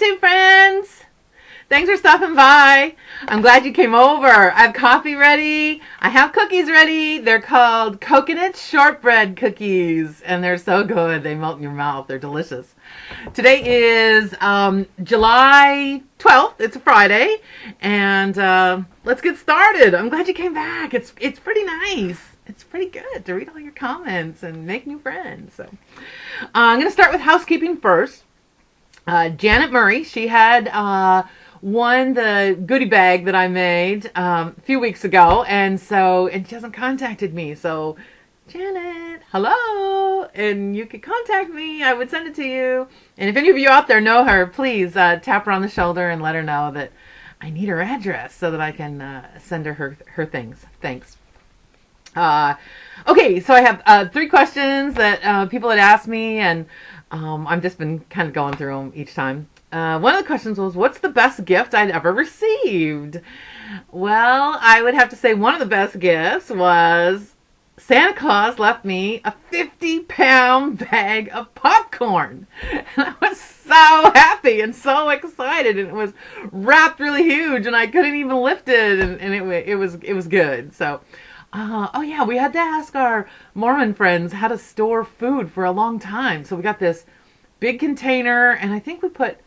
YouTube friends! Thanks for stopping by. I'm glad you came over. I have coffee ready. I have cookies ready. They're called Coconut Shortbread Cookies, and they're so good. They melt in your mouth. They're delicious. Today is July 12th. It's a Friday, and let's get started. I'm glad you came back. It's pretty nice. It's pretty good to read all your comments and make new friends. So I'm going to start with housekeeping first. Janet Murray, she had won the goodie bag that I made a few weeks ago, and she hasn't contacted me. So, Janet, hello, and you could contact me. I would send it to you. And if any of you out there know her, please tap her on the shoulder and let her know that I need her address so that I can send her things. Thanks. Okay, so I have 3 questions that people had asked me, and I've just been kind of going through them each time. One of the questions was, what's the best gift I'd ever received? Well, I would have to say one of the best gifts was Santa Claus left me a 50-pound bag of popcorn. And I was so happy and so excited, and it was wrapped really huge, and I couldn't even lift it, and it was good. So, oh yeah, we had to ask our Mormon friends how to store food for a long time. So we got this big container, and I think we put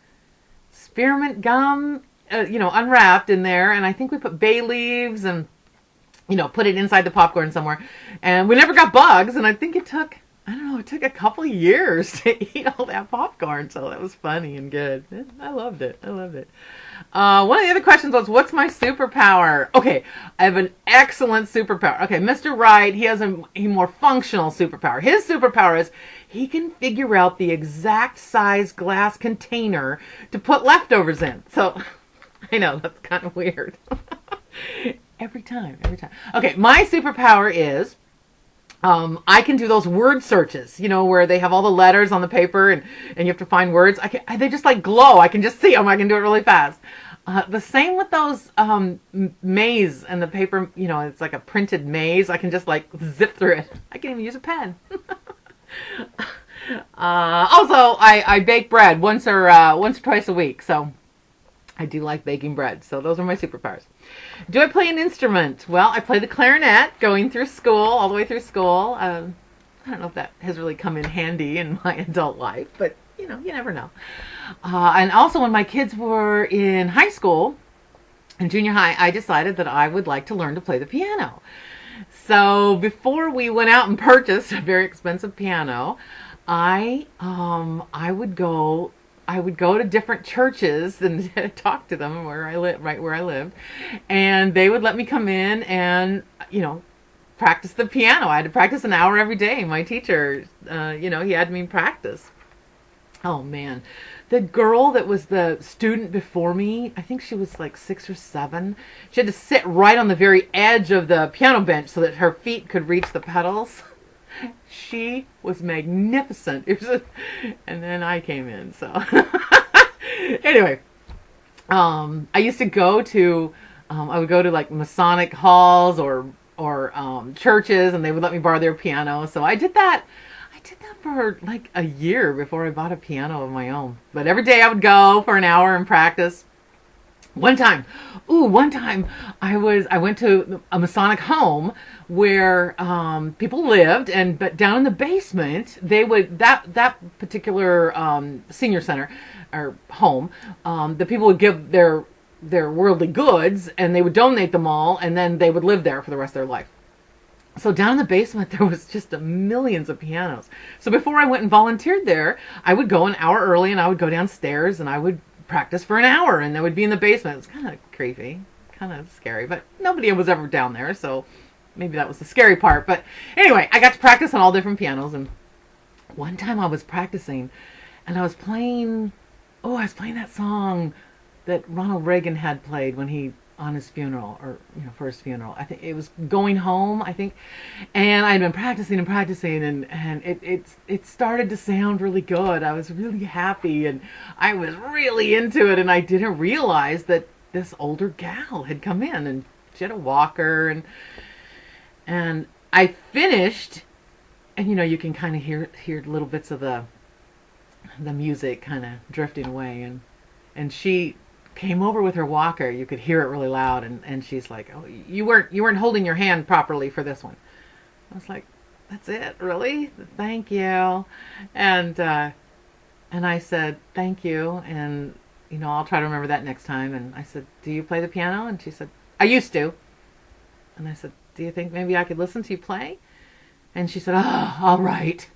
spearmint gum, unwrapped in there, and I think we put bay leaves and, put it inside the popcorn somewhere. And we never got bugs, and I think it took a couple of years to eat all that popcorn, so that was funny and good. I loved it. One of the other questions was, what's my superpower? Okay, I have an excellent superpower. Okay, Mr. Wright, he has a more functional superpower. His superpower is he can figure out the exact size glass container to put leftovers in. So, I know, that's kind of weird. Every time. Okay, my superpower is I can do those word searches, where they have all the letters on the paper and you have to find words. They just like glow. I can just see them. I can do it really fast. The same with those maze and the paper, it's like a printed maze. I can just like zip through it. I can even use a pen. Also, I bake bread once or twice a week, so I do like baking bread. So those are my superpowers. Do I play an instrument? Well, I play the clarinet all the way through school. I don't know if that has really come in handy in my adult life, but you never know. And also when my kids were in high school, in junior high, I decided that I would like to learn to play the piano. So before we went out and purchased a very expensive piano, I would go to different churches and talk to them right where I lived, and they would let me come in and practice the piano. I had to practice an hour every day. My teacher, he had me practice. Oh man, the girl that was the student before me, I think she was like 6 or 7. She had to sit right on the very edge of the piano bench so that her feet could reach the pedals. She was magnificent. And then I came in, so. Anyway, I used to go to, I would go to like Masonic halls or churches, and they would let me borrow their piano. So I did that for like a year before I bought a piano of my own. But every day I would go for an hour and practice. One time I went to a Masonic home where people lived, but down in the basement they would that particular senior center or home, the people would give their worldly goods, and they would donate them all, and then they would live there for the rest of their life. So down in the basement, there was just millions of pianos. So before I went and volunteered there, I would go an hour early, and I would go downstairs, and I would practice for an hour, and I would be in the basement. It was kind of creepy, kind of scary, but nobody was ever down there, so maybe that was the scary part. But anyway, I got to practice on all different pianos, and one time I was practicing, and I was playing that song that Ronald Reagan had played when he on his funeral, or for his funeral. I think it was Going Home, I think. And I'd been practicing and it started to sound really good. I was really happy, and I was really into it, and I didn't realize that this older gal had come in, and she had a walker, and I finished, and you can kind of hear little bits of the music kind of drifting away, and and she came over with her walker. You could hear it really loud, and she's like, "Oh, you weren't holding your hand properly for this one." I was like, "That's it, really? Thank you." And I said, "Thank you," and I'll try to remember that next time. And I said, "Do you play the piano?" And she said, "I used to." And I said, "Do you think maybe I could listen to you play?" And she said, "Oh, all right."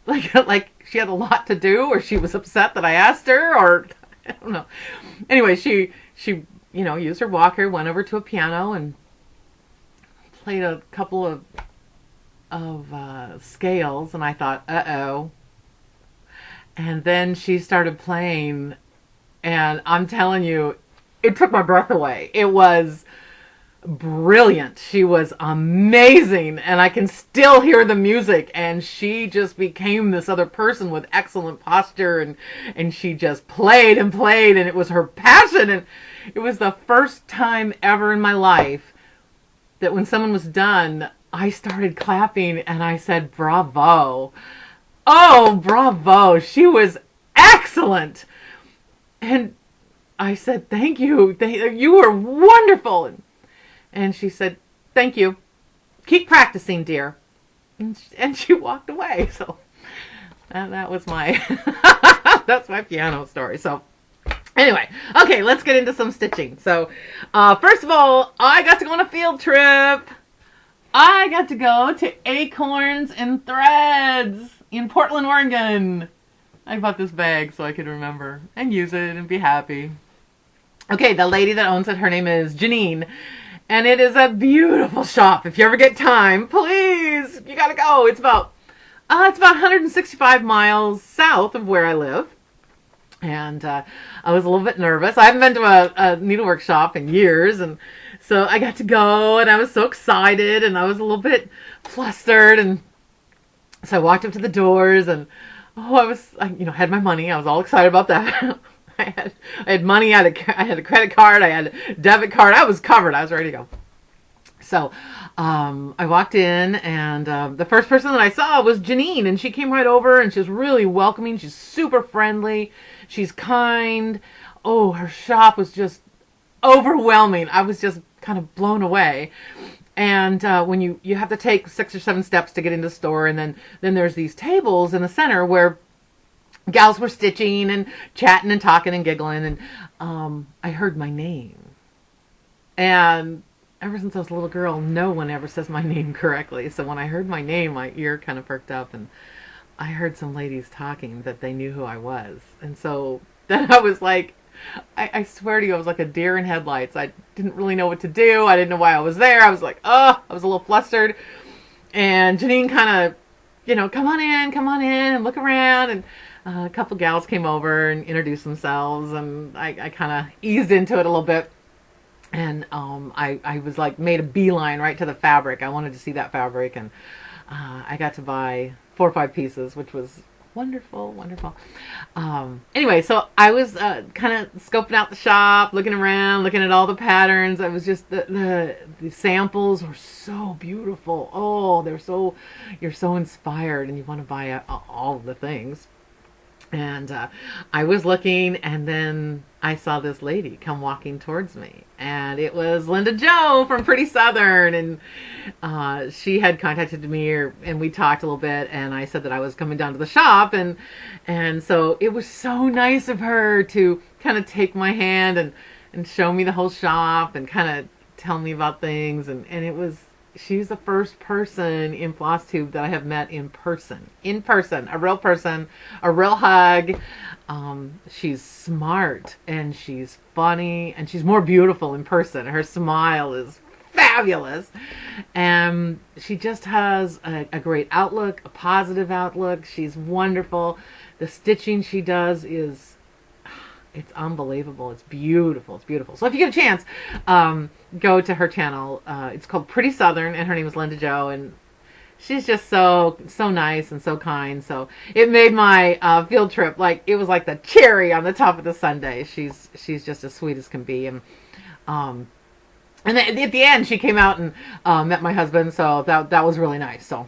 Like she had a lot to do, or she was upset that I asked her, or I don't know. Anyway, she used her walker, went over to a piano and played a couple of scales, and I thought, uh-oh. And then she started playing, and I'm telling you, it took my breath away. It was brilliant. She was amazing, and I can still hear the music, and she just became this other person with excellent posture, and she just played and played, and it was her passion. And it was the first time ever in my life that when someone was done, I started clapping, and I said, "Bravo. Oh, bravo. She was excellent." And I said, "Thank you. You were wonderful." And she said, "Thank you. Keep practicing, dear." And she walked away. So that was my that's my piano story. So anyway, okay, let's get into some stitching. So first of all, I got to go on a field trip. I got to go to Acorns and Threads in Portland, Oregon. I bought this bag so I could remember and use it and be happy. Okay, the lady that owns it, her name is Janine. And it is a beautiful shop. If you ever get time, please, you gotta go. It's about 165 miles south of where I live. And I was a little bit nervous. I haven't been to a needlework shop in years, and so I got to go, and I was so excited, and I was a little bit flustered, and so I walked up to the doors, and I had my money. I was all excited about that. I had money. I had a credit card. I had a debit card. I was covered. I was ready to go. So I walked in, and the first person that I saw was Janine, and she came right over, and she was really welcoming. She's super friendly. She's kind. Oh, her shop was just overwhelming. I was just kind of blown away. And when you have to take 6 or 7 steps to get into the store, and then there's these tables in the center where gals were stitching and chatting and talking and giggling, and I heard my name. And ever since I was a little girl, no one ever says my name correctly. So when I heard my name, my ear kind of perked up, and I heard some ladies talking that they knew who I was. And so then I was like, I swear to you, I was like a deer in headlights. I didn't really know what to do. I didn't know why I was there. I was like, I was a little flustered. And Janine kind of, come on in and look around. And a couple gals came over and introduced themselves, and I kind of eased into it a little bit. And I was like, made a beeline right to the fabric. I wanted to see that fabric, and I got to buy 4 or 5 pieces, which was wonderful, wonderful. Anyway, so I was kind of scoping out the shop, looking around, looking at all the patterns. I was just, the samples were so beautiful. Oh, you're so inspired, and you want to buy all of the things. And I was looking, and then I saw this lady come walking towards me, and it was Linda Jo from Pretty Southern, and she had contacted me, and we talked a little bit, and I said that I was coming down to the shop, and so it was so nice of her to kind of take my hand and show me the whole shop and kind of tell me about things, and she's the first person in FlossTube that I have met in person, a real person, a real hug. She's smart, and she's funny, and she's more beautiful in person. Her smile is fabulous, and she just has a great outlook, a positive outlook. She's wonderful. The stitching she does it's unbelievable. It's beautiful. It's beautiful. So if you get a chance, go to her channel. It's called Pretty Southern, and her name is Linda Jo, and she's just so nice and so kind. So it made my field trip it was like the cherry on the top of the sundae. She's just as sweet as can be, and then at the end she came out and met my husband. So that was really nice. So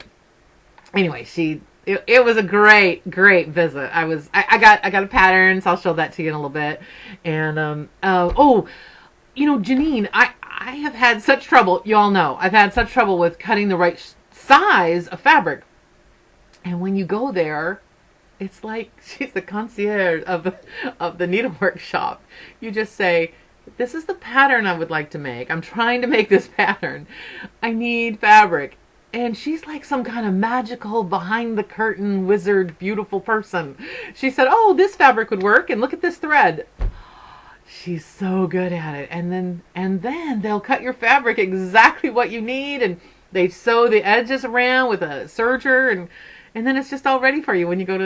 anyway, she It was a great visit. I got a pattern, so I'll show that to you in a little bit. And oh, Janine, I have had such trouble. You all know I've had such trouble with cutting the right size of fabric. And when you go there, it's like she's the concierge of the needlework shop. You just say, "This is the pattern I would like to make. I'm trying to make this pattern. I need fabric." And she's like some kind of magical, behind the curtain, wizard, beautiful person. She said, "Oh, this fabric would work, and look at this thread." She's so good at it. And then they'll cut your fabric exactly what you need, and they sew the edges around with a serger, and then it's just all ready for you when you go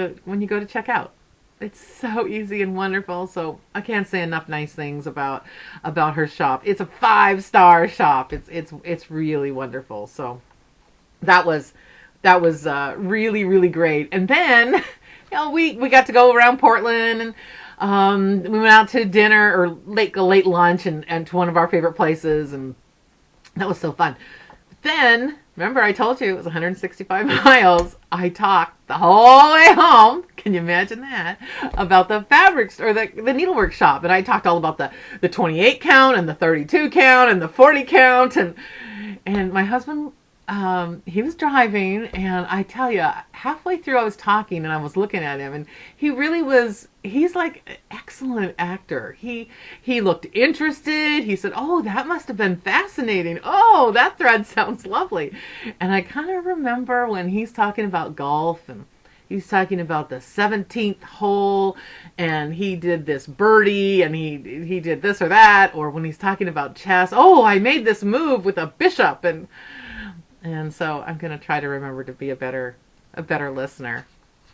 to check out. It's so easy and wonderful. So I can't say enough nice things about her shop. It's a 5-star shop. It's really wonderful. So that was really, really great. And then we got to go around Portland, and we went out to dinner or late lunch and to one of our favorite places, and that was so fun. But then remember I told you it was 165 miles. I talked the whole way home. Can you imagine that? About the fabrics or the needlework shop, and I talked all about the 28 count and the 32 count and the 40 count, and my husband. He was driving, and I tell you, halfway through I was talking and I was looking at him, and he's like an excellent actor. He looked interested. He said, "Oh, that must have been fascinating. Oh, that thread sounds lovely." And I kind of remember when he's talking about golf, and he's talking about the 17th hole, and he did this birdie, and he did this or that, or when he's talking about chess, "Oh, I made this move with a bishop," and so I'm going to try to remember to be a better listener.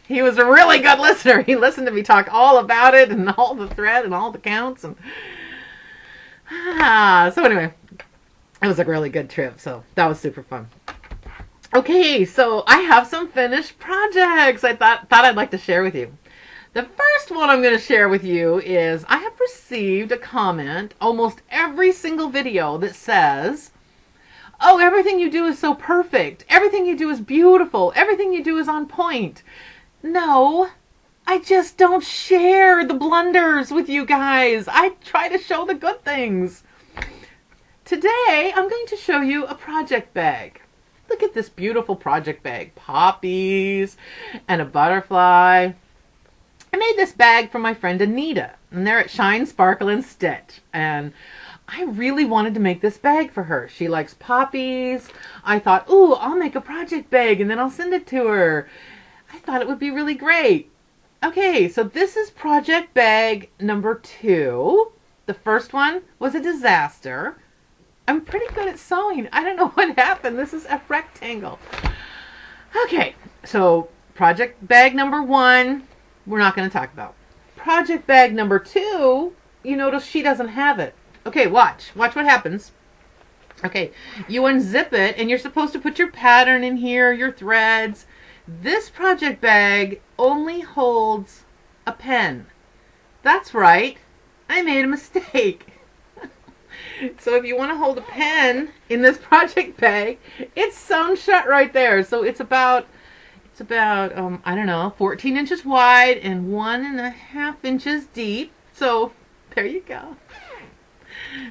He was a really good listener. He listened to me talk all about it and all the thread and all the counts. And so anyway, it was a really good trip. So that was super fun. Okay, so I have some finished projects I thought I'd like to share with you. The first one I'm going to share with you is I have received a comment almost every single video that says, "Oh, everything you do is so perfect. Everything you do is beautiful. Everything you do is on point." No, I just don't share the blunders with you guys. I try to show the good things. Today, I'm going to show you a project bag. Look at this beautiful project bag. Poppies and a butterfly. I made this bag for my friend Anita, and they're at Shine, Sparkle, and Stitch. And I really wanted to make this bag for her. She likes poppies. I thought, ooh, I'll make a project bag and then I'll send it to her. I thought it would be really great. Okay, so this is project bag number 2. The first one was a disaster. I'm pretty good at sewing. I don't know what happened. This is a rectangle. Okay, so project bag number 1, we're not going to talk about. Project bag number 2, you notice she doesn't have it. Okay, watch what happens. Okay, you unzip it, and you're supposed to put your pattern in here, your threads. This project bag only holds a pen. That's right, I made a mistake. So if you want to hold a pen in this project bag, it's sewn shut right there. So it's about I don't know, 14 inches wide and 1.5 inches deep. So there you go.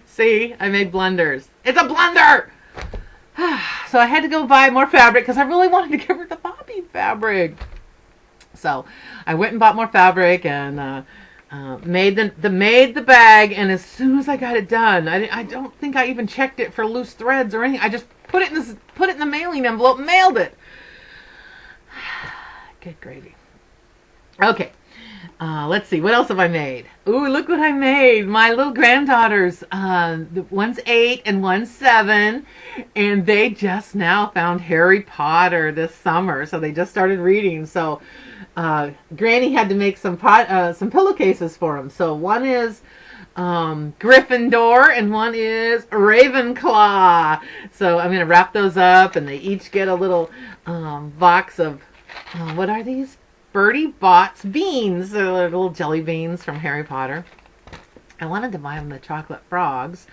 See, I made blunders. It's a blunder! So I had to go buy more fabric because I really wanted to give her the poppy fabric. So I went and bought more fabric and made the bag. And as soon as I got it done, I don't think I even checked it for loose threads or anything. I just put it in the mailing envelope and mailed it. Good gravy. Okay. Let's see, what else have I made? Ooh, look what I made. My little granddaughters, one's 8 and one's 7, and they just now found Harry Potter this summer, so they just started reading. So Granny had to make some pillowcases for them. So one is Gryffindor and one is Ravenclaw. So I'm going to wrap those up, and they each get a little box of, what are these? Birdie Bott's beans. They're little jelly beans from Harry Potter. I wanted to buy them the chocolate frogs,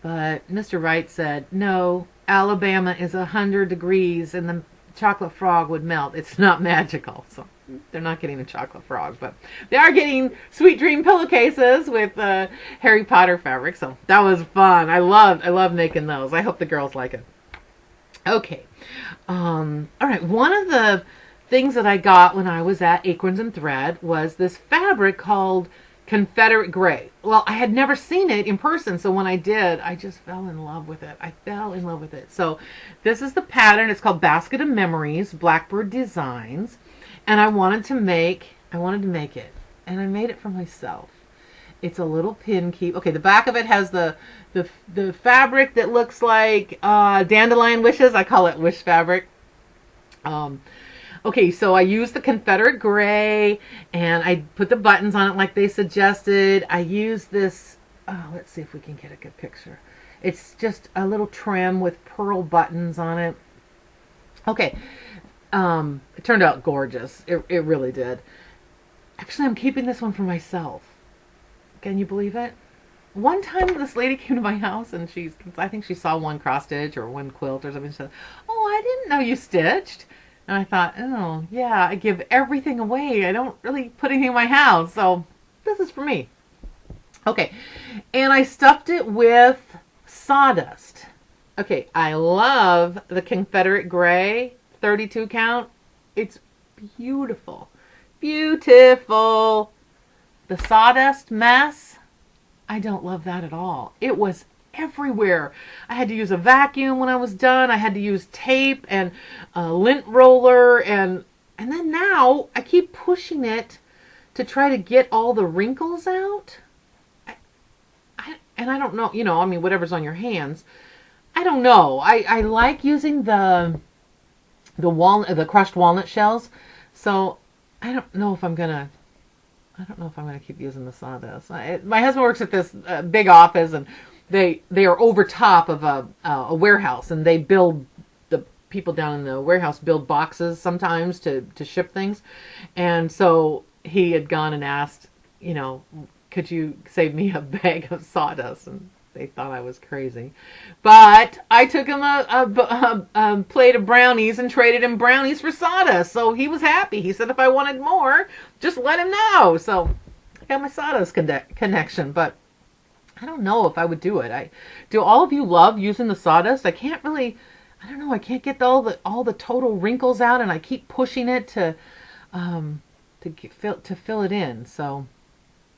but Mr. Wright said, no, Alabama is 100 degrees and the chocolate frog would melt. It's not magical, so they're not getting a chocolate frog, but they are getting Sweet Dream pillowcases with Harry Potter fabric. So that was fun. I love making those. I hope the girls like it. Okay. All right. One of the things that I got when I was at Acorns and Thread was this fabric called Confederate Gray. Well, I had never seen it in person, so when I did, I just fell in love with it. I fell in love with it. So this is the pattern. It's called Basket of Memories, Blackbird Designs, and I wanted to make it, and I made it for myself. It's a little pin keep. Okay, the back of it has the fabric that looks like dandelion wishes. I call it wish fabric. Okay, so I used the Confederate Gray, and I put the buttons on it like they suggested. I used this, let's see if we can get a good picture. It's just a little trim with pearl buttons on it. Okay, it turned out gorgeous. It really did. Actually, I'm keeping this one for myself. Can you believe it? One time this lady came to my house, and I think she saw one cross stitch or one quilt or something. She said, "Oh, I didn't know you stitched." And I thought, oh, yeah, I give everything away. I don't really put anything in my house, so this is for me. Okay, and I stuffed it with sawdust. Okay, I love the Confederate Gray 32 count. It's beautiful. Beautiful. The sawdust mess, I don't love that at all. It was everywhere. I had to use a vacuum when I was done. I had to use tape and a lint roller, and then now I keep pushing it to try to get all the wrinkles out. And I don't know, I mean, whatever's on your hands. I don't know. I like using the crushed walnut shells. So I don't know if I'm gonna keep using the sawdust. My husband works at this big office, and they are over top of a warehouse, and the people down in the warehouse build boxes sometimes to ship things. And so he had gone and asked, could you save me a bag of sawdust? And they thought I was crazy. But I took him a plate of brownies and traded him brownies for sawdust. So he was happy. He said if I wanted more, just let him know. So I got my sawdust connection, but I don't know if I would do it. Do all of you love using the sawdust? I can't get all the total wrinkles out, and I keep pushing it to fill it in. So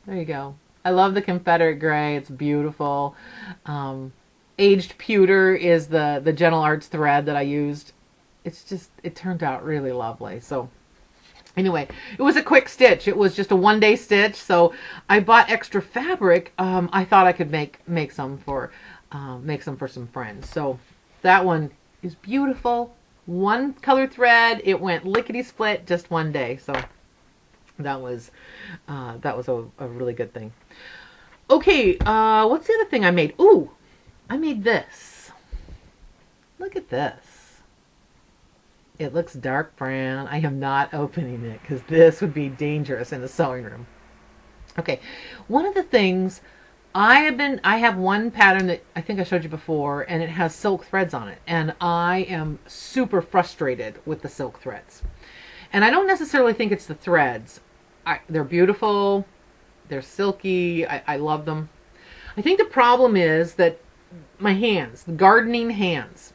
there you go. I love the Confederate Gray. It's beautiful. Aged Pewter is the Gentle Arts thread that I used. It turned out really lovely. So anyway, it was a quick stitch. It was just a one-day stitch. So I bought extra fabric. I thought I could make some for some friends. So that one is beautiful. One color thread. It went lickety split just one day. So that was a really good thing. Okay, what's the other thing I made? Ooh, I made this. Look at this. It looks dark brown. I am not opening it because this would be dangerous in the sewing room. Okay, one of the things I have one pattern that I think I showed you before, and it has silk threads on it, and I am super frustrated with the silk threads. And I don't necessarily think it's the threads. They're beautiful. They're silky. I love them. I think the problem is that my hands, the gardening hands.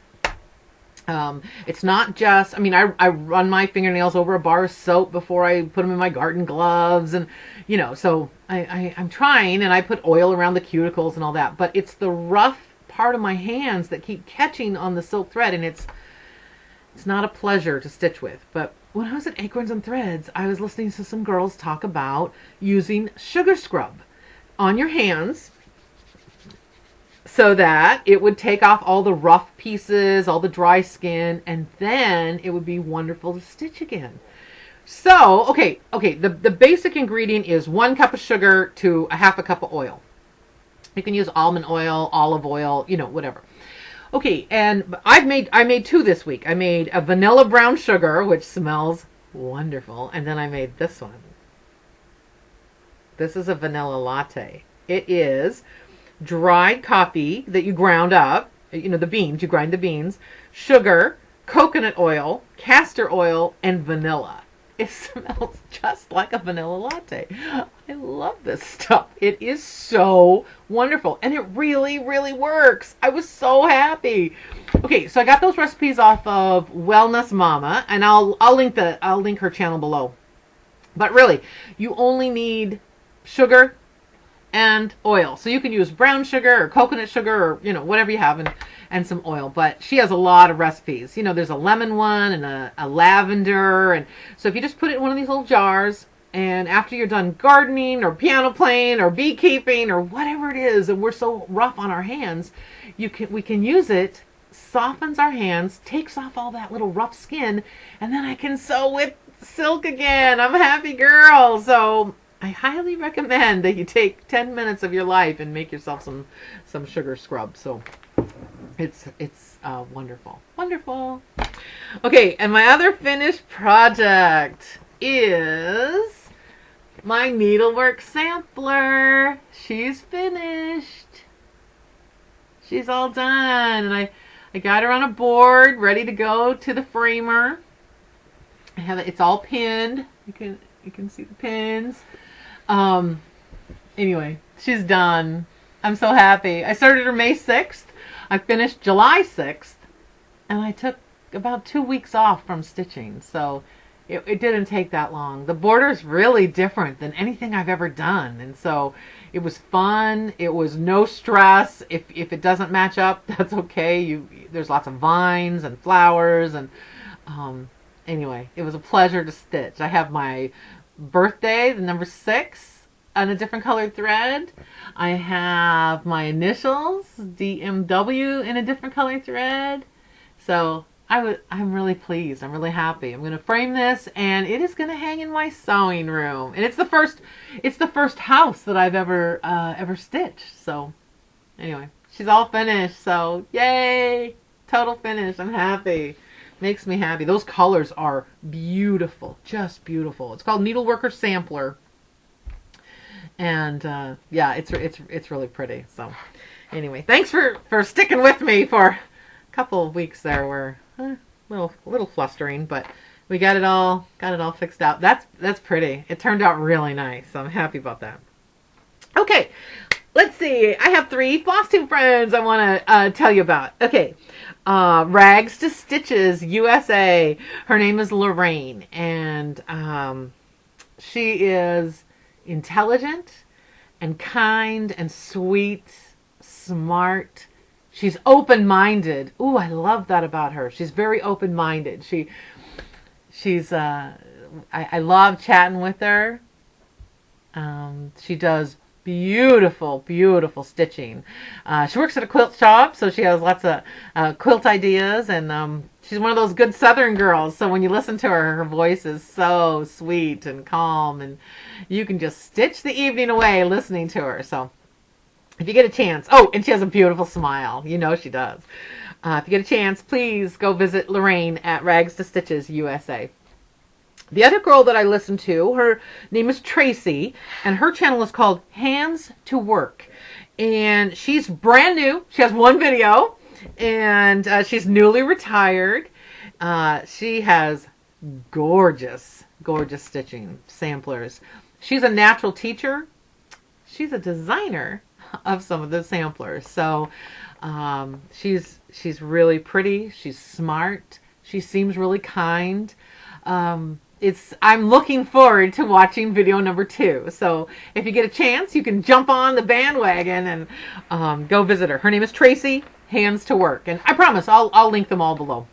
It's not just, I run my fingernails over a bar of soap before I put them in my garden gloves, and so I'm trying, and I put oil around the cuticles and all that, but it's the rough part of my hands that keep catching on the silk thread, and it's not a pleasure to stitch with. But when I was at Acorns and Threads, I was listening to some girls talk about using sugar scrub on your hands so that it would take off all the rough pieces, all the dry skin, and then it would be wonderful to stitch again. So, okay, the basic ingredient is 1 cup of sugar to a half a cup of oil. You can use almond oil, olive oil, whatever. Okay, and I made 2 this week. I made a vanilla brown sugar, which smells wonderful, and then I made this one. This is a vanilla latte. It is dried coffee that you ground up, the beans, you grind the beans, sugar, coconut oil, castor oil, and vanilla. It smells just like a vanilla latte. I love this stuff. It is so wonderful, and it really, really works. I was so happy. Okay, so I got those recipes off of Wellness Mama, and I'll link her channel below. But really, you only need sugar and oil. So you can use brown sugar or coconut sugar or, you know, whatever you have, and some oil. But she has a lot of recipes. You know, there's a lemon one and a lavender. And so if you just put it in one of these little jars, and after you're done gardening or piano playing or beekeeping or whatever it is, and we're so rough on our hands, we can use it, softens our hands, takes off all that little rough skin, and then I can sew with silk again. I'm a happy girl. So I highly recommend that you take 10 minutes of your life and make yourself some sugar scrub. So it's wonderful. Wonderful. Okay, and my other finished project is my needlework sampler. She's finished. She's all done. And I got her on a board ready to go to the framer. I have it, it's all pinned. You can see the pins. Anyway, she's done. I'm so happy. I started her May 6th. I finished July 6th. And I took about 2 weeks off from stitching. So it didn't take that long. The border's really different than anything I've ever done. And so it was fun. It was no stress. If it doesn't match up, that's okay. There's lots of vines and flowers. And anyway, it was a pleasure to stitch. I have my birthday, the number 6, on a different colored thread. I have my initials, DMW, in a different colored thread. So I'm really pleased. I'm really happy. I'm going to frame this, and it is going to hang in my sewing room. And it's the first house that I've ever stitched. So anyway, she's all finished. So yay, total finish. I'm happy. Makes me happy. Those colors are beautiful, just beautiful. It's called Needleworker Sampler, and yeah, it's really pretty. So anyway, thanks for sticking with me for a couple of weeks there. Were a little flustering, but we got it all fixed out. That's pretty. It turned out really nice. So I'm happy about that. Okay, let's see. I have 3 floss tube friends I want to tell you about. Okay. Rags to Stitches USA. Her name is Lorraine, and she is intelligent and kind and sweet, smart. She's open-minded. Ooh, I love that about her. She's very open-minded. I love chatting with her. She does beautiful, beautiful stitching. She works at a quilt shop, so she has lots of quilt ideas, and she's one of those good Southern girls, so when you listen to her, her voice is so sweet and calm, and you can just stitch the evening away listening to her. So if you get a chance, oh, and she has a beautiful smile. You know she does. If you get a chance, please go visit Lorraine at Rags to Stitches USA. The other girl that I listen to, her name is Tracy, and her channel is called Hands to Work. And she's brand new. She has 1 video, and she's newly retired. She has gorgeous, gorgeous stitching samplers. She's a natural teacher. She's a designer of some of the samplers. So she's really pretty. She's smart. She seems really kind. I'm looking forward to watching video number 2. So if you get a chance, you can jump on the bandwagon and go visit her. Her name is Tracy, Hands to Work. And I promise I'll link them all below.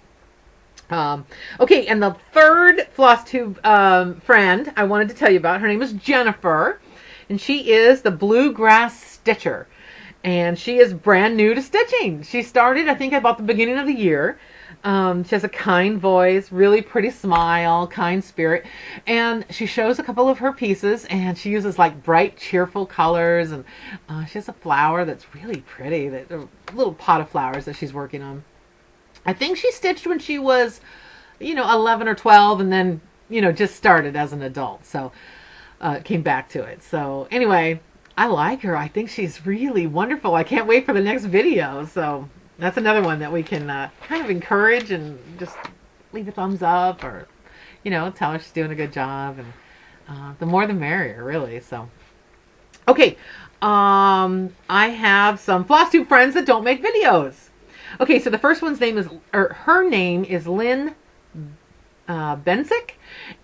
Okay, and the third floss tube friend I wanted to tell you about, her name is Jennifer. And she is the Bluegrass Stitcher. And she is brand new to stitching. She started, I think, about the beginning of the year. She has a kind voice, really pretty smile, kind spirit, and she shows a couple of her pieces, and she uses like bright, cheerful colors, and she has a flower that's really pretty, a little pot of flowers that she's working on. I think she stitched when she was, 11 or 12, and then, just started as an adult, so came back to it. So anyway, I like her. I think she's really wonderful. I can't wait for the next video, so that's another one that we can kind of encourage and just leave a thumbs up, or tell her she's doing a good job, and the more the merrier, really. So okay, I have some floss tube friends that don't make videos. Okay, so the first one's name is, or her name is Lynn Bensick,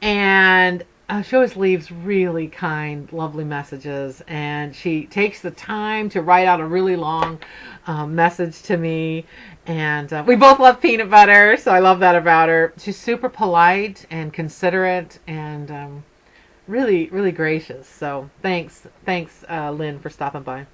and she always leaves really kind, lovely messages, and she takes the time to write out a really long message to me, and we both love peanut butter, so I love that about her. She's super polite and considerate, and really, really gracious. So thanks, Lynn, for stopping by.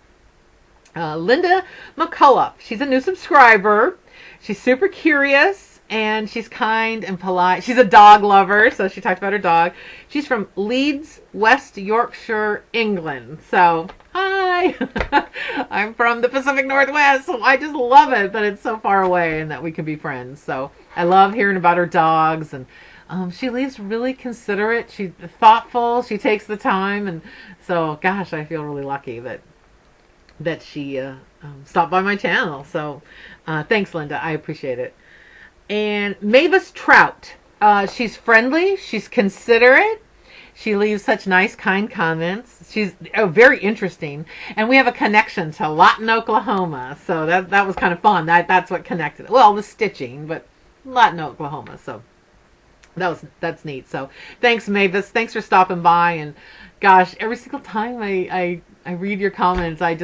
Linda McCullough. She's a new subscriber. She's super curious, and she's kind and polite. She's a dog lover, so she talked about her dog. She's from Leeds, West Yorkshire, England. So, hi! I'm from the Pacific Northwest, so I just love it that it's so far away and that we can be friends. So, I love hearing about her dogs, and she leaves really considerate. She's thoughtful. She takes the time, and so, gosh, I feel really lucky that she stopped by my channel. So thanks, Linda. I appreciate it. And Mavis Trout. She's friendly. She's considerate. She leaves such nice, kind comments. She's very interesting. And we have a connection to Lawton, Oklahoma. So that was kind of fun. That's what connected. Well, the stitching, but Lawton, Oklahoma. So that's neat. So thanks, Mavis. Thanks for stopping by. And gosh, every single time I read your comments, I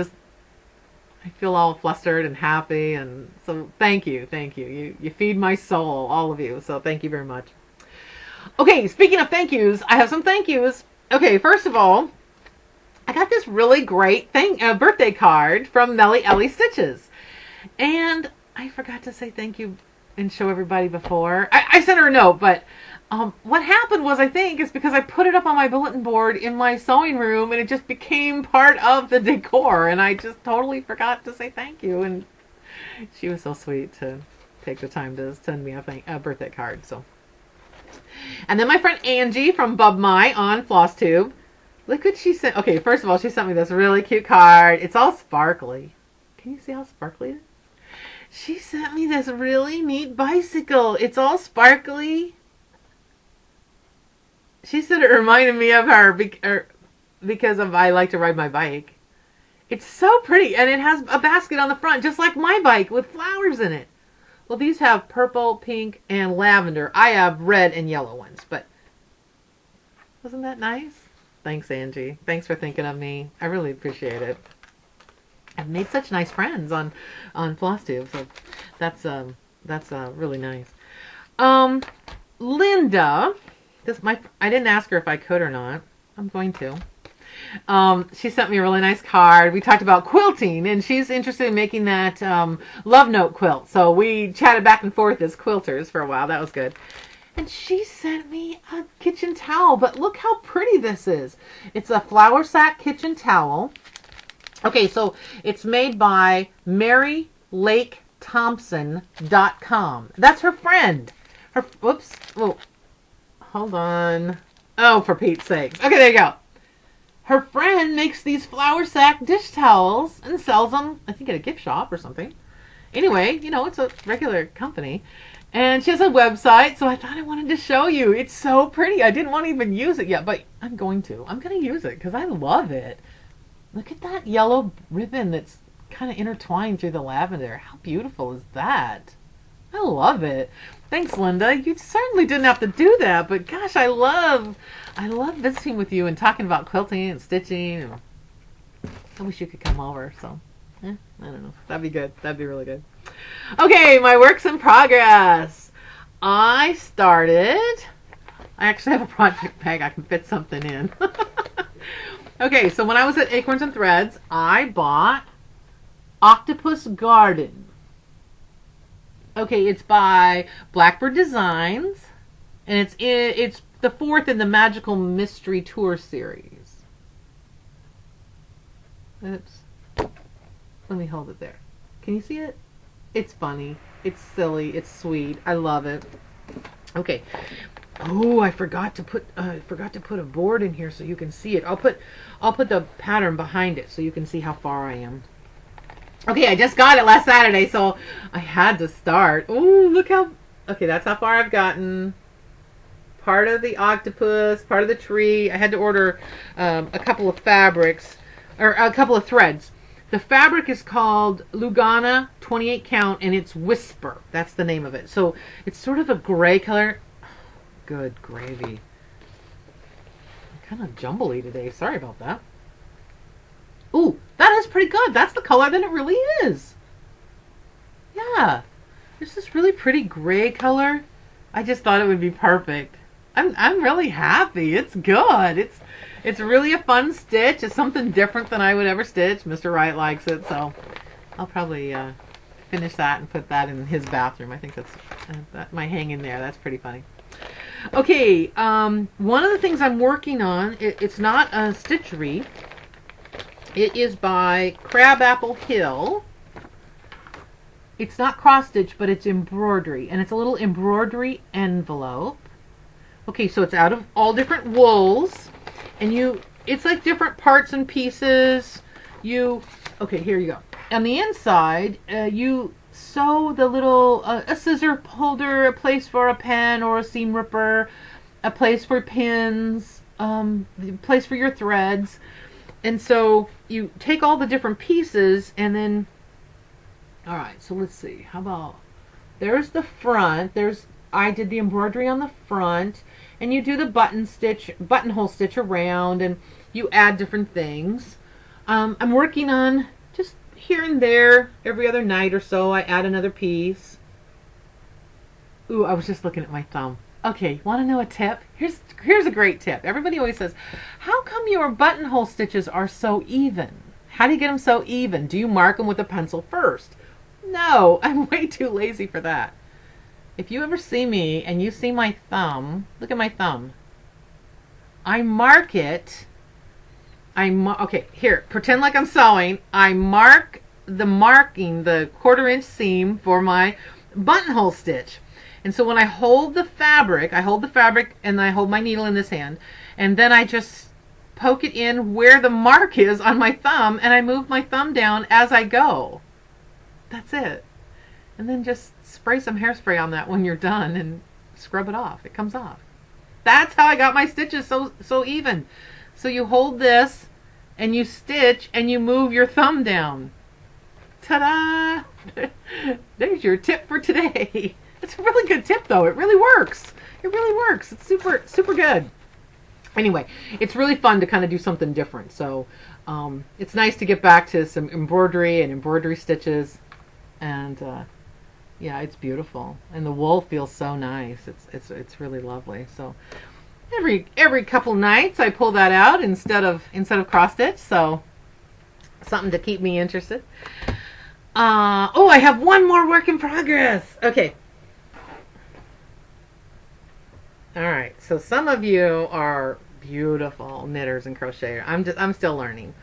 feel all flustered and happy, and so thank you. You feed my soul, all of you. So thank you very much. Okay, speaking of thank yous, I have some thank yous. Okay, first of all, I got this really great birthday card from Melly Ellie Stitches, and I forgot to say thank you and show everybody before. I sent her a note, but what happened was, I think, is because I put it up on my bulletin board in my sewing room, and it just became part of the decor, and I just totally forgot to say thank you, and she was so sweet to take the time to send me a birthday card. So, and then my friend Angie from Bub My on FlossTube, look what she sent. Okay, first of all, she sent me this really cute card. It's all sparkly. Can you see how sparkly it is? She sent me this really neat bicycle. It's all sparkly. She said it reminded me of her because I like to ride my bike. It's so pretty, and it has a basket on the front, just like my bike, with flowers in it. Well, these have purple, pink, and lavender. I have red and yellow ones, but wasn't that nice? Thanks, Angie. Thanks for thinking of me. I really appreciate it. I've made such nice friends on FlossTube, so that's really nice. Linda. I didn't ask her if I could or not. I'm going to. She sent me a really nice card. We talked about quilting, and she's interested in making that love note quilt. So we chatted back and forth as quilters for a while. That was good. And she sent me a kitchen towel, but look how pretty this is. It's a flour sack kitchen towel. Okay, so it's made by MaryLakeThompson.com. That's her friend. Whoops. Oh, hold on. Oh, for Pete's sake. Okay, there you go. Her friend makes these flour sack dish towels and sells them, I think, at a gift shop or something. Anyway, it's a regular company. And she has a website, so I thought I wanted to show you. It's so pretty. I didn't want to even use it yet, but I'm going to. I'm going to use it because I love it. Look at that yellow ribbon that's kind of intertwined through the lavender. How beautiful is that? I love it. Thanks, Linda. You certainly didn't have to do that, but gosh, I love visiting with you and talking about quilting and stitching. And I wish you could come over. So, I don't know. That'd be good. That'd be really good. Okay, my works in progress. I actually have a project bag I can fit something in. Okay, so when I was at Acorns and Threads, I bought Octopus Garden. Okay, it's by Blackbird Designs, and it's the fourth in the Magical Mystery Tour series. Oops. Let me hold it there. Can you see it? It's funny. It's silly. It's sweet. I love it. Okay. Oh, I forgot to put a board in here so you can see it. I'll put the pattern behind it so you can see how far I am. Okay, I just got it last Saturday, so I had to start. Ooh, look how... Okay, that's how far I've gotten. Part of the octopus, part of the tree. I had to order a couple of fabrics, or a couple of threads. The fabric is called Lugana 28 count, and it's Whisper. That's the name of it. So it's sort of a gray color. Good gravy. I'm kind of jumbly today. Sorry about that. Ooh, that is pretty good. That's the color that it really is. Yeah. It's this really pretty gray color. I just thought it would be perfect. I'm really happy. It's good. It's really a fun stitch. It's something different than I would ever stitch. Mr. Wright likes it, so I'll probably finish that and put that in his bathroom. I think that might hang in there. That's pretty funny. Okay, one of the things I'm working on, it's not a stitchery. It is by Crabapple Hill. It's not cross stitch, but it's embroidery, and it's a little embroidery envelope. Okay, so it's out of all different wools, and it's like different parts and pieces. Okay, here you go. On the inside, you sew the little, a scissor holder, a place for a pen or a seam ripper, a place for pins, a place for your threads. And so you take all the different pieces and then, all right, so let's see. How about, there's the front. I did the embroidery on the front, and you do the buttonhole stitch around, and you add different things. I'm working on just here and there, every other night or so, I add another piece. Ooh, I was just looking at my thumb. Okay, want to know a tip? Here's a great tip. Everybody always says, how come your buttonhole stitches are so even? How do you get them so even? Do you mark them with a pencil first? No, I'm way too lazy for that. If you ever see me and you see my thumb, look at my thumb. I mark it. Okay, here, pretend like I'm sewing. I mark the 1/4 inch seam for my buttonhole stitch. And so when I hold the fabric and I hold my needle in this hand, and then I just poke it in where the mark is on my thumb, and I move my thumb down as I go. That's it. And then just spray some hairspray on that when you're done and scrub it off. It comes off. That's how I got my stitches so even. So you hold this and you stitch and you move your thumb down. Ta-da! There's your tip for today. It's a really good tip though. It really works. It really works. It's super, super good. Anyway, it's really fun to kind of do something different. So it's nice to get back to some embroidery and embroidery stitches. And yeah, it's beautiful, and the wool feels so nice. It's really lovely. So every couple nights I pull that out instead of cross stitch. So something to keep me interested. Oh, I have one more work in progress. Okay. All right. So some of you are beautiful knitters and crocheters. I'm still learning.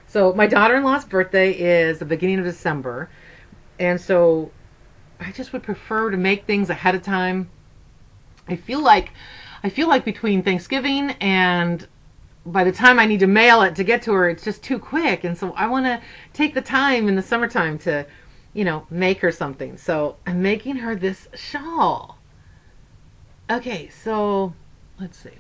So my daughter-in-law's birthday is the beginning of December. And so I just would prefer to make things ahead of time. I feel like between Thanksgiving and by the time I need to mail it to get to her, it's just too quick. And so I want to take the time in the summertime to, make her something. So I'm making her this shawl. Okay, so let's see.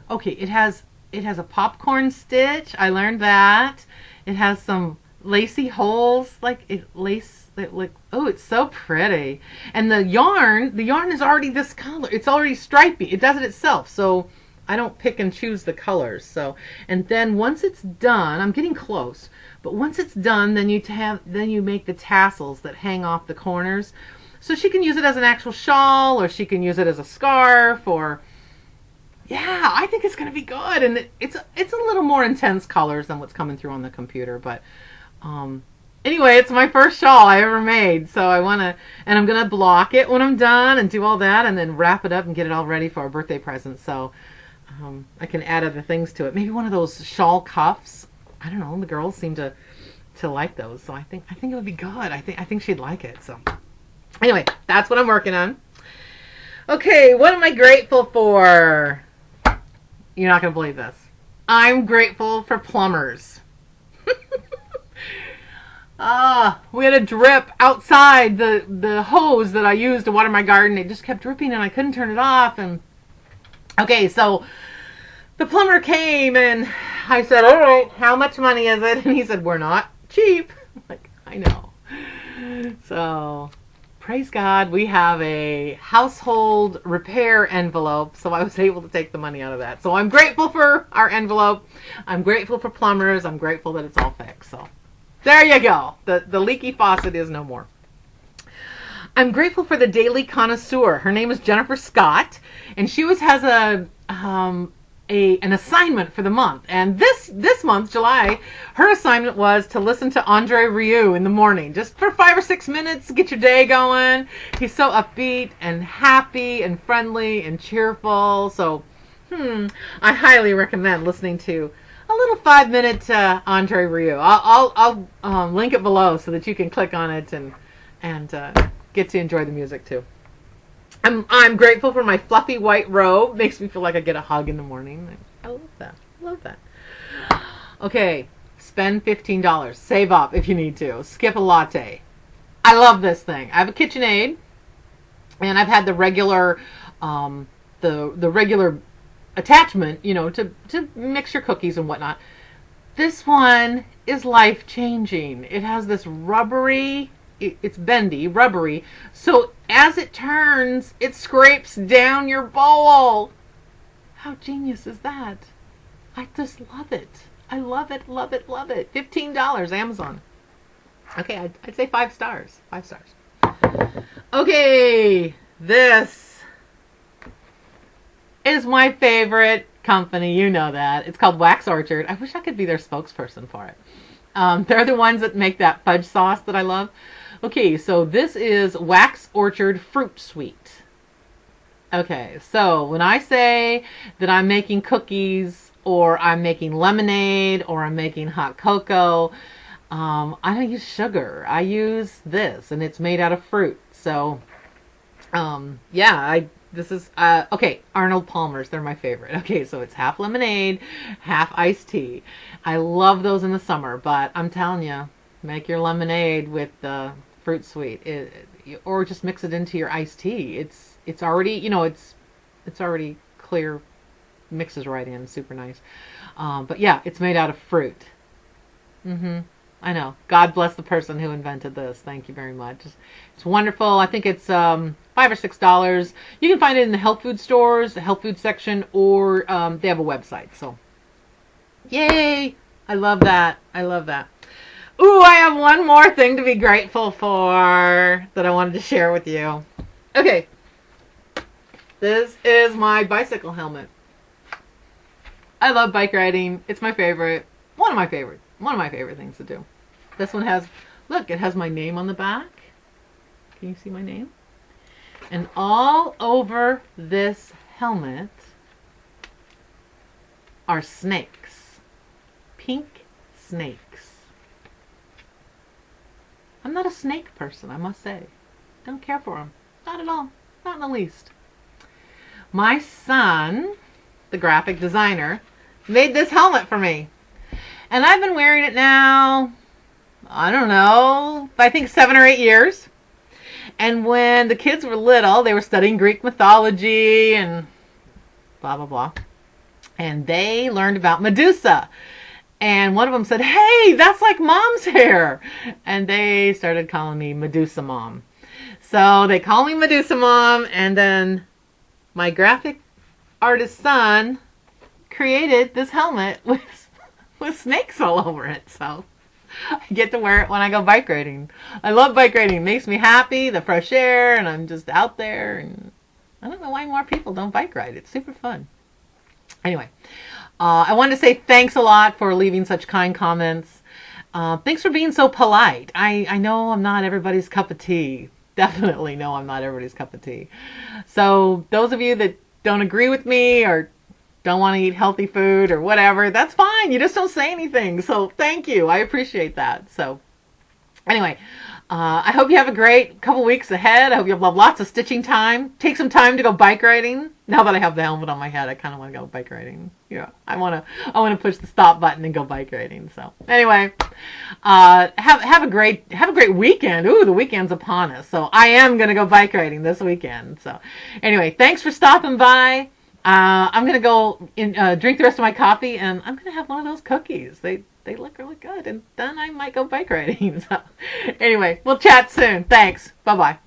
Okay, it has a popcorn stitch. I learned that. It has some lacy holes, oh, it's so pretty. And the yarn is already this color. It's already stripy. It does it itself. So I don't pick and choose the colors. So, and then once it's done, I'm getting close, but once it's done, then you make the tassels that hang off the corners. So she can use it as an actual shawl, or she can use it as a scarf, or yeah, I think it's going to be good. And it's a little more intense colors than what's coming through on the computer, but anyway, it's my first shawl I ever made, so and I'm going to block it when I'm done and do all that, and then wrap it up and get it all ready for a birthday present, so I can add other things to it. Maybe one of those shawl cuffs. I don't know, the girls seem to like those, so I think it would be good. I think she'd like it, so anyway, that's what I'm working on. Okay, what am I grateful for? You're not going to believe this. I'm grateful for plumbers. We had a drip outside the hose that I used to water my garden. It just kept dripping and I couldn't turn it off. And okay, so the plumber came and I said, all right, how much money is it? And he said, we're not cheap. I'm like, I know. So praise God, we have a household repair envelope, so I was able to take the money out of that. So I'm grateful for our envelope. I'm grateful for plumbers. I'm grateful that it's all fixed. So there you go. The leaky faucet is no more. I'm grateful for the Daily Connoisseur. Her name is Jennifer Scott, and she has an assignment for the month. And this month, July, her assignment was to listen to Andre Rieu in the morning, just for 5 or 6 minutes, get your day going. He's so upbeat and happy and friendly and cheerful. So, I highly recommend listening to a little 5-minute Andre Rieu. I'll link it below so that you can click on it and get to enjoy the music too. I'm grateful for my fluffy white robe. Makes me feel like I get a hug in the morning. I love that. Love that. Okay, spend $15. Save up if you need to. Skip a latte. I love this thing. I have a KitchenAid, and I've had the regular, the regular attachment, to mix your cookies and whatnot. This one is life changing. It has this rubbery. It's bendy, rubbery, so as it turns, it scrapes down your bowl. How genius is that? I just love it. I love it, love it, love it. $15, Amazon. Okay, I'd say 5 stars. 5 stars. Okay, this is my favorite company. You know that. It's called Wax Orchard. I wish I could be their spokesperson for it. They're the ones that make that fudge sauce that I love. Okay, so this is Wax Orchard Fruit Sweet. Okay, so when I say that I'm making cookies, or I'm making lemonade, or I'm making hot cocoa, I don't use sugar. I use this, and it's made out of fruit. So, this is, okay, Arnold Palmer's, they're my favorite. Okay, so it's half lemonade, half iced tea. I love those in the summer, but I'm telling you, make your lemonade with the fruit sweet, or just mix it into your iced tea. It's already, it's already clear, mixes right in, super nice. But yeah, it's made out of fruit. I know. God bless the person who invented this. Thank you very much. It's wonderful. I think it's $5 or $6. You can find it in the health food stores, the health food section, or they have a website. So, yay! I love that. I love that. Ooh, I have one more thing to be grateful for that I wanted to share with you. Okay. This is my bicycle helmet. I love bike riding. It's my favorite. One of my favorite things to do. This one has, look, it has my name on the back. Can you see my name? And all over this helmet are snakes. Pink snakes. I'm not a snake person, I must say. Don't care for them. Not at all. Not in the least. My son, the graphic designer, made this helmet for me. And I've been wearing it now, I don't know, I think 7 or 8 years. And when the kids were little, they were studying Greek mythology and blah, blah, blah. And they learned about Medusa. And one of them said, hey, that's like Mom's hair. And they started calling me Medusa Mom. So they call me Medusa Mom. And then my graphic artist son created this helmet with snakes all over it. So I get to wear it when I go bike riding. I love bike riding. It makes me happy, the fresh air, and I'm just out there. And I don't know why more people don't bike ride. It's super fun. Anyway. I wanted to say thanks a lot for leaving such kind comments. Thanks for being so polite. I know I'm not everybody's cup of tea. Definitely know I'm not everybody's cup of tea. So those of you that don't agree with me or don't want to eat healthy food or whatever, that's fine. You just don't say anything. So thank you. I appreciate that. So anyway, I hope you have a great couple weeks ahead. I hope you have lots of stitching time. Take some time to go bike riding. Now that I have the helmet on my head, I kind of want to go bike riding. Yeah, I want to push the stop button and go bike riding. So anyway, have a great weekend. Ooh, the weekend's upon us. So I am going to go bike riding this weekend. So anyway, thanks for stopping by. I'm going to go drink the rest of my coffee, and I'm going to have one of those cookies. They look really good, and then I might go bike riding. So anyway, we'll chat soon. Thanks. Bye-bye.